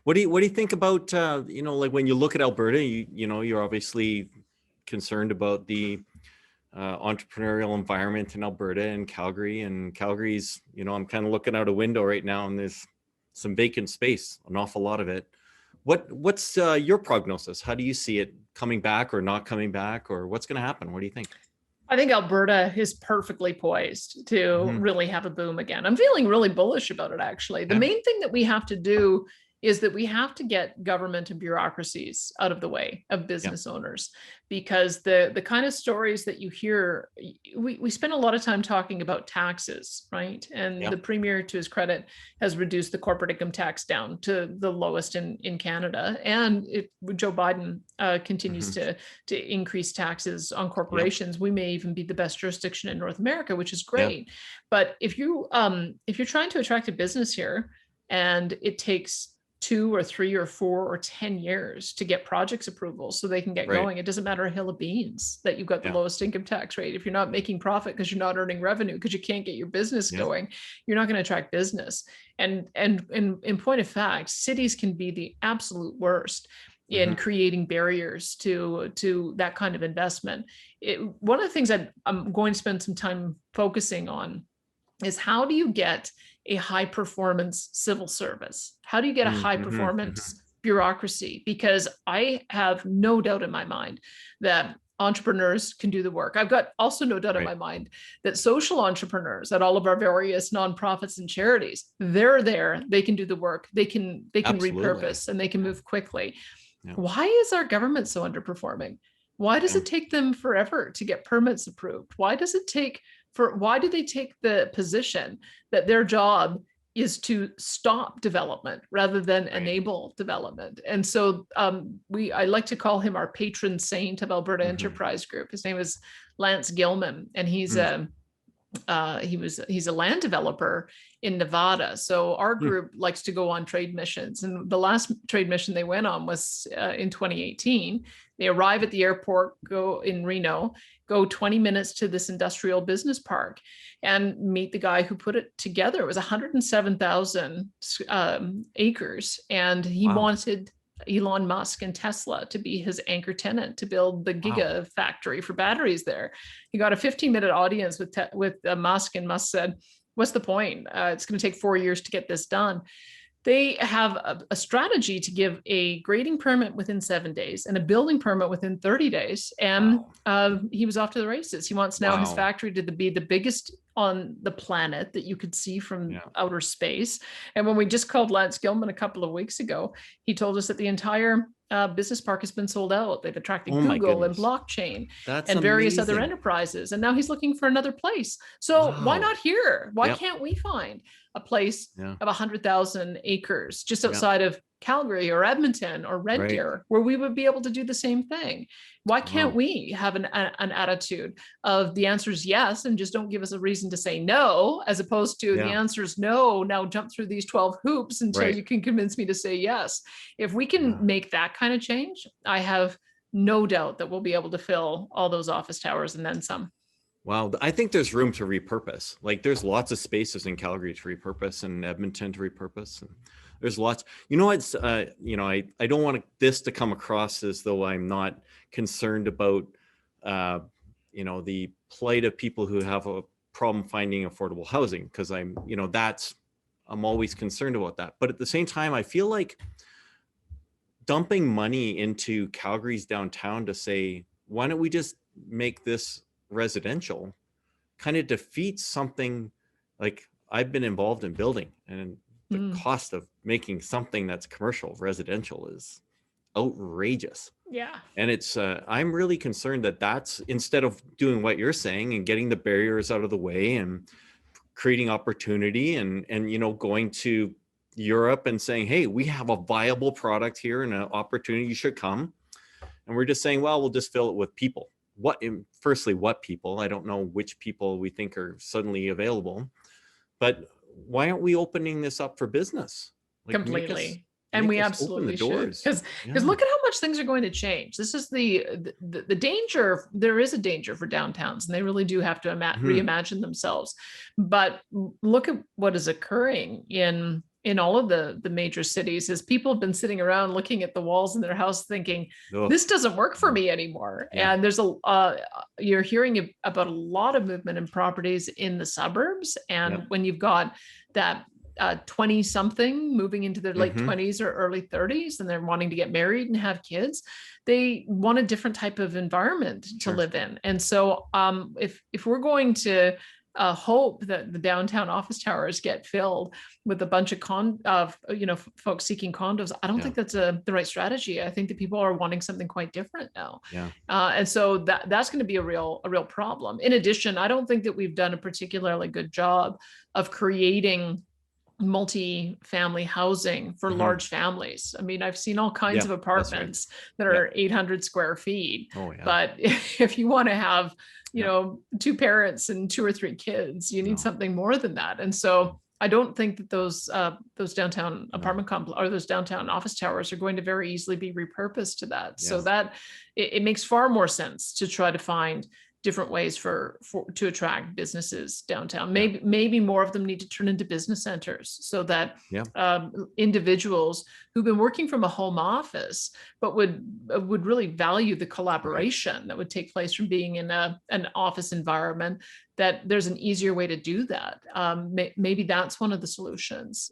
What do you think about like when you look at Alberta, you're obviously concerned about the entrepreneurial environment in Alberta and Calgary, and Calgary's, I'm kind of looking out a window right now and there's some vacant space, an awful lot of it. What's your prognosis? How do you see it coming back or not coming back, or what's going to happen? What do you think? I think Alberta is perfectly poised to Mhm. really have a boom again. I'm feeling really bullish about it, actually. The Yeah. main thing that we have to do is that we have to get government and bureaucracies out of the way of Yeah. business owners, because the kind of stories that you hear, we spend a lot of time talking about taxes, right? And Yeah. the premier, to his credit, has reduced the corporate income tax down to the lowest in Canada. And Joe Biden continues Mhm. to increase taxes on Yep. corporations. We may even be the best jurisdiction in North America, which is Yeah. great. But if you're trying to attract a business here, and it takes 2 or 3 or 4 or 10 years to get projects approval so they can get Right. going, it doesn't matter a hill of beans that you've got the Yeah. lowest income tax rate. If you're not making profit because you're not earning revenue, because you can't get your business Yeah. going, you're not going to attract business. And in point of fact, cities can be the absolute worst in Mhm. creating barriers to that kind of investment. One of the things I'm going to spend some time focusing on is, how do you get a high performance civil service? How do you get a high Mhm. Mhm. performance bureaucracy? Because I have no doubt in my mind that entrepreneurs can do the work. I've got also no doubt in Right. my mind that social entrepreneurs at all of our various nonprofits and charities, they're there, they can do the work, they can Absolutely. repurpose, and they can move quickly. Yeah. Why is our government so underperforming? Why does Yeah. it take them forever to get permits approved? Why do they take the position that their job is to stop development rather than Right. enable development? And so I like to call him our patron saint of Alberta Mhm. Enterprise Group. His name is Lance Gilman, and he's Mm. he's a land developer in Nevada. So our Mm. group likes to go on trade missions, and the last trade mission they went on was in 2018. They arrive at the airport, go in Reno, go 20 minutes to this industrial business park, and meet the guy who put it together. It was 107,000 acres, and he Wow. wanted Elon Musk and Tesla to be his anchor tenant to build the Wow. giga factory for batteries there. He got a 15-minute audience with Musk, and Musk said, "What's the point? It's going to take 4 years to get this done." They have a strategy to give a grading permit within 7 days and a building permit within 30 days. And Wow. he was off to the races. He wants now his Wow. factory to be the biggest on the planet that you could see from Yeah. outer space. And when we just called Lance Gilman a couple of weeks ago, he told us that the entire business park has been sold out. They've attracted Oh my Google and goodness. blockchain That's and various other amazing. enterprises. And now he's looking for another place. So why Wow. not here? Why Yep. can't we find a place Yeah. of 100,000 acres just Yeah. outside of Calgary or Edmonton or Red Right. Deer, where we would be able to do the same thing? Why can't Wow. we have an attitude of the answer is yes, and just don't give us a reason to say no, as opposed to the Yeah. answer is no, now jump through these 12 hoops until Right. you can convince me to say yes. If we can Yeah. make that kind of change, I have no doubt that we'll be able to fill all those office towers and then some. Wow. I think there's room to repurpose. Like there's lots of spaces in Calgary to repurpose and Edmonton to repurpose. And there's lots, it's, I don't want this to come across as though I'm not concerned about, the plight of people who have a problem finding affordable housing. Cause I'm always concerned about that. But at the same time, I feel like dumping money into Calgary's downtown to say, why don't we just make this residential, kind of defeats something. Like I've been involved in building, and the cost of making something that's commercial residential is outrageous. Yeah. And it's I'm really concerned that that's, instead of doing what you're saying and getting the barriers out of the way and creating opportunity and going to Europe and saying, hey, we have a viable product here and an opportunity, you should come. And we're just saying, well, we'll just fill it with people. What people? I don't know which people we think are suddenly available, but why aren't we opening this up for business? Like, completely. And we absolutely should, because look at how much things are going to change. This is the danger. There is a danger for downtowns, and they really do have to reimagine themselves. But look at what is occurring in in all of the major cities is people have been sitting around looking at the walls in their house thinking, Oh, this doesn't work for me anymore. yeah. And there's you're hearing about a lot of movement in properties in the suburbs. And Yep. when you've got that 20 something moving into their late Mhm. 20s or early 30s, and they're wanting to get married and have kids, they want a different type of environment to Sure. live in. And so if we're going to hope that the downtown office towers get filled with a bunch of folks seeking condos, I don't Yeah. think that's the right strategy. I think that people are wanting something quite different now. Yeah. And so that's going to be a real problem. In addition, I don't think that we've done a particularly good job of creating multi-family housing for Mhm. large families. I mean, I've seen all kinds Yeah, of that's right. apartments that Yeah. are 800 square feet. Oh, yeah. But if you want to have, Yeah. two parents and 2 or 3 kids, you need No. something more than that. And so I don't think that those downtown No. apartment complex or those downtown office towers are going to very easily be repurposed to that. So Yeah. that it makes far more sense to try to find different ways to attract businesses downtown. Yeah. Maybe more of them need to turn into business centers so that Yeah. individuals who've been working from a home office but would really value the collaboration that would take place from being in an office environment, that there's an easier way to do that. Maybe that's one of the solutions.